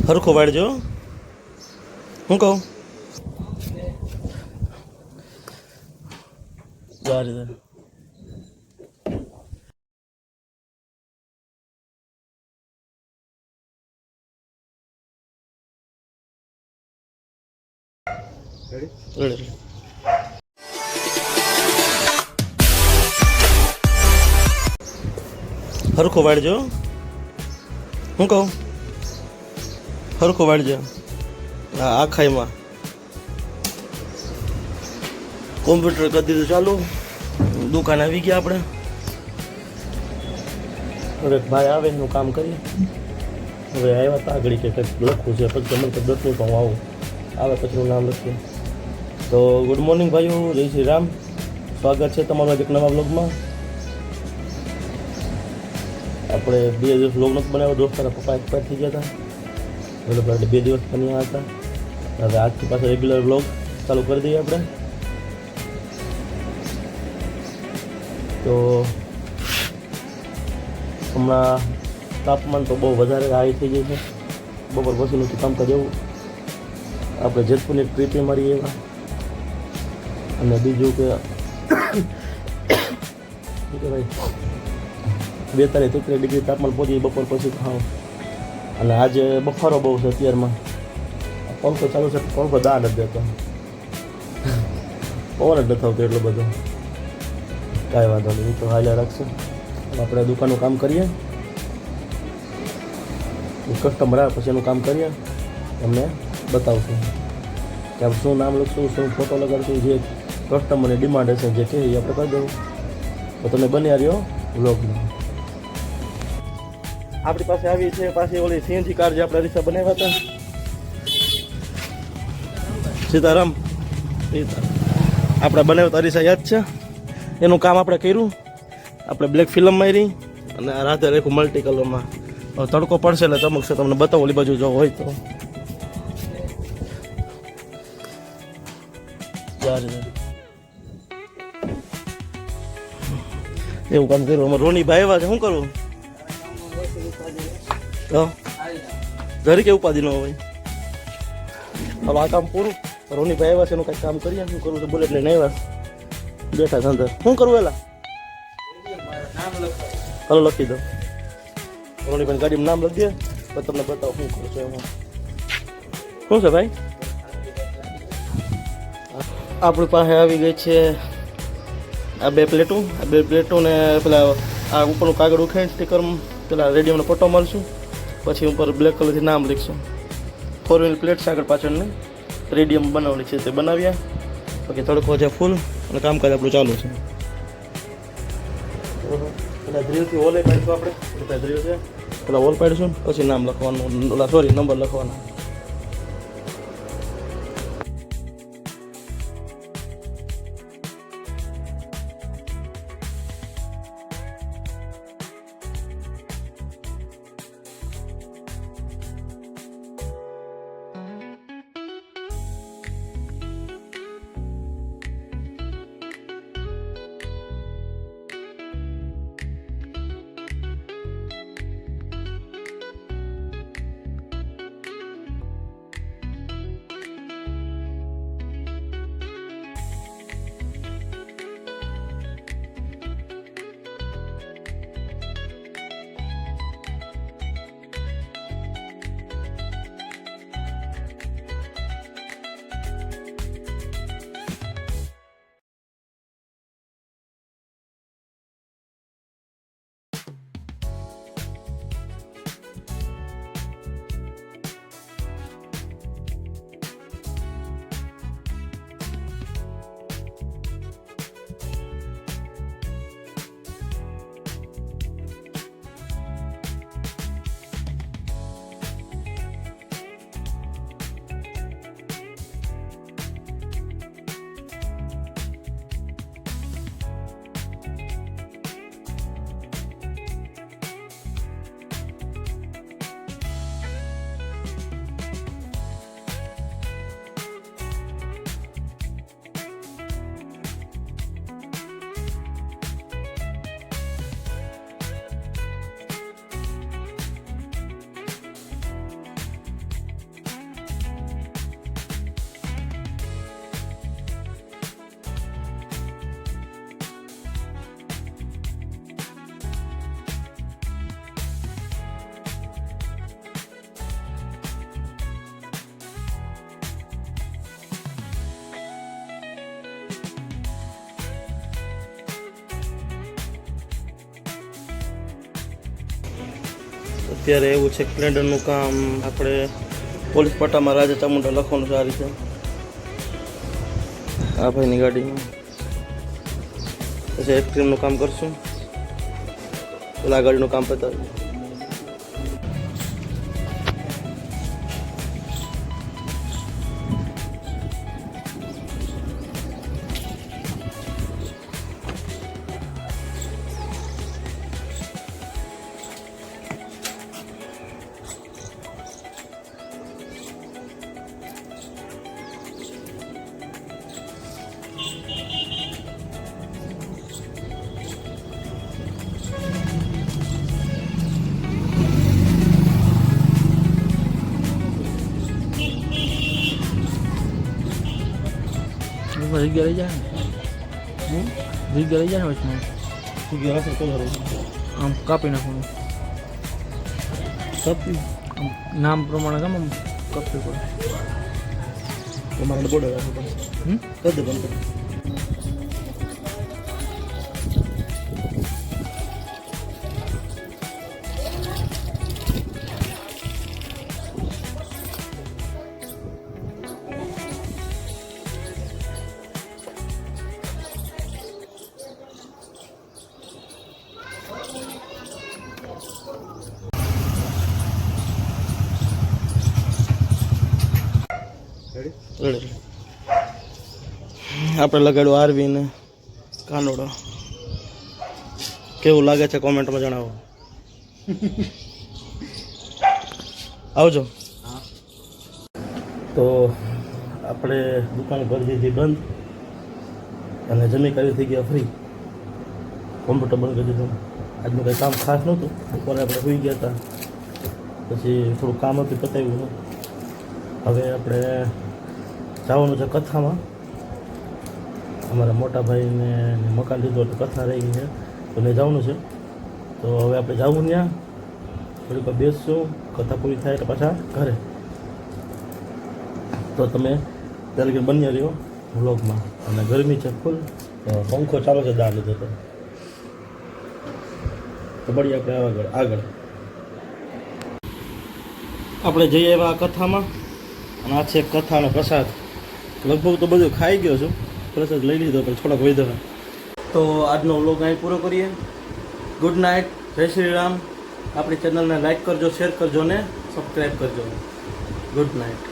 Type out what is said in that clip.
હરખો વાળજો. હું કહું જારી રેડી. હરખો વાળજો. હું કહું હરખો વાળજો. હા આખાઈમાં કોમ્પ્યુટર કરી દીધું ચાલુ. દુકાન આવી ગયા આપણે. હવે ભાઈ આવે એનું કામ કરીએ. હવે આવ્યા તો આગળ કે કંઈક લખવું છે પછી મને તો દસનું તો હું આવું આવે પછીનું નામ લખીએ. તો ગુડ મોર્નિંગ ભાઈઓ, જય શ્રી રામ. સ્વાગત છે તમારું એક નવા બ્લોગમાં. આપણે 2 દિવસ બ્લોગ નથી બનાવ્યો. દોસ્તારા પપ્પા એક્સપાયર થઈ ગયા હતા એટલે આપણે 2 દિવસ બન્યા હતા. હવે આજથી પાછા રેગ્યુલર બ્લોગ ચાલુ કરી દઈએ આપણે. તો હમણાં તાપમાન તો બહુ વધારે હાઈ થઈ જાય છે. બપોર પછીનું કામકાજ એવું. આપણે જેતપુરની ટ્રીપે મારી એવા. અને બીજું કે ભાઈ 42-43 ડિગ્રી તાપમાન પહોંચી બપોર પછી ખાવ. અને આજે બફારો બહુ છે અત્યારમાં. પંખો ચાલુ છે, પંખો દા નથી દેતો, પવન જ નથી આવતો એટલો બધો. કાંઈ વાંધો નહીં, તો હાલ્યા રાખશે. આપણે દુકાનનું કામ કરીએ. કસ્ટમર આવે પછી એનું કામ કરીએ. તમને બતાવશું કે આપણે શું નામ લખશું, શું ફોટો લગાડશું. જે કસ્ટમરની ડિમાન્ડ હશે જે કહે એ આપણે કરી દઉં. તો તમે બન્યા રહ્યો વ્લોગમાં. આપણી પાસે આવી છે પાછી ઓલી સીએનજી કાર જે આપણે રીક્ષા બનાવ્યા હતા. સીતારામ. આપણે બનાવ્યા અરીસા યાદ છે. એનું કામ આપણે કર્યું. આપણે બ્લેક ફિલ્મ મારી અને આ રાતે રેખું મલ્ટી કલરમાં. તડકો પડશે એટલે ચમકશે, તમને બતાવો ઓલી બાજુ જો હોય તો. એવું કામ કર્યું. અમારે રોની ભાઈ આવ્યા છે, શું કરવું? ઘરે કે ઉપાધિ ન હોય. હવે આ કામ પૂરું. રોની ભાઈ આવ્યા છે, એનું કંઈક કામ કરીએ. શું કરવું તો બુલેટ લઈને આવ્યા બેઠા છે અંદર. શું કરવું એલા? ચાલો લખી દો. રોની ભાઈ ગાડીમાં નામ લખી દે તો તમને બતાવો શું કરું છું એમાં. શું છે ભાઈ? આપણી પાસે આવી ગઈ છે આ 2 પ્લેટો. આ 2 પ્લેટો ને પેલા આ ઉપરનું કાગળ ઉખાઈને સ્ટીકર પેલા રેડિયમનો પટ્ટો મારશું. પછી ઉપર બ્લેક કલરથી નામ લખશું. 4 વ્હીલ પ્લેટ છે આગળ પાછળની. રેડિયમ બનાવવાની છે તે બનાવ્યા. બાકી તડકો છે ફૂલ અને કામકાજ આપણું ચાલુ છે. પેલા ડ્રીલથી ઓલે પાડીશું આપણે. પેલા ડ્રીલ છે પેલા ઓલ પાડીશું પછી નામ લખવાનું, સોરી નંબર લખવાના. અત્યારે એવું છે સ્પ્લેન્ડરનું કામ આપણે પોલીસ પટ્ટામાં રાજા ચામુંડા લખવાનું છે આ રીતે આ ભાઈની ગાડીમાં. પછી આઈસ્ક્રીમનું કામ કરશું, પેલા ગાડીનું કામ પતાવ્યું. જગ્યા લઈ જાય ને જગ્યા લઈ જાય ને વચમાં જગ્યા હશે તો આમ કાપી નાખવાનું. કાપી આમ નામ પ્રમાણે કેમ આમ કાપવી પડે. તમારે બોર્ડર રાખવું પડે. કરી દે બંધ. રેડી આપણે લગાડ્યું આરવી ને કાનોડો. કેવું લાગે છે કોમેન્ટમાં જણાવો. આવજો. તો આપણે દુકાન કરી દીધી બંધ અને જમી કરી થઈ ગયા ફ્રી. કોમ્પ્યુટર બંધ કરી દીધું. આજનું કંઈ કામ ખાસ નહોતું. બપોરે આપણે સુઈ ગયા હતા, પછી થોડું કામ હતું પતાવ્યું. હવે આપણે જવાનું છે કથામાં. અમારા મોટા ભાઈને મકાન લીધું એટલે કથા રહી ગઈ છે તો ને જવાનું છે. તો હવે આપણે જવું ત્યાં થોડીક વાર બેસશું, કથા પૂરી થાય એટલે પાછા ઘરે. તો તમે ત્યારે કે બન્યા રહ્યો વ્લોગમાં. અને ગરમી છે ફૂલ, પંખો ચાલો છે દાળ લીધો તો મળીએ આપણે આગળ. આપણે જઈએ એવા કથામાં. અને આ છે કથાનો પ્રસાદ. લગભગ તો બધું ખાઈ ગયો છું, પ્રસાદ લઈ લીધો પણ થોડાક વધ્યો. તો આજનો વ્લોગ અહીં પૂરો કરીએ. ગુડ નાઇટ, જય શ્રી રામ. આપણી ચેનલને લાઈક કરજો, શેર કરજો ને સબસ્ક્રાઈબ કરજો. Good night.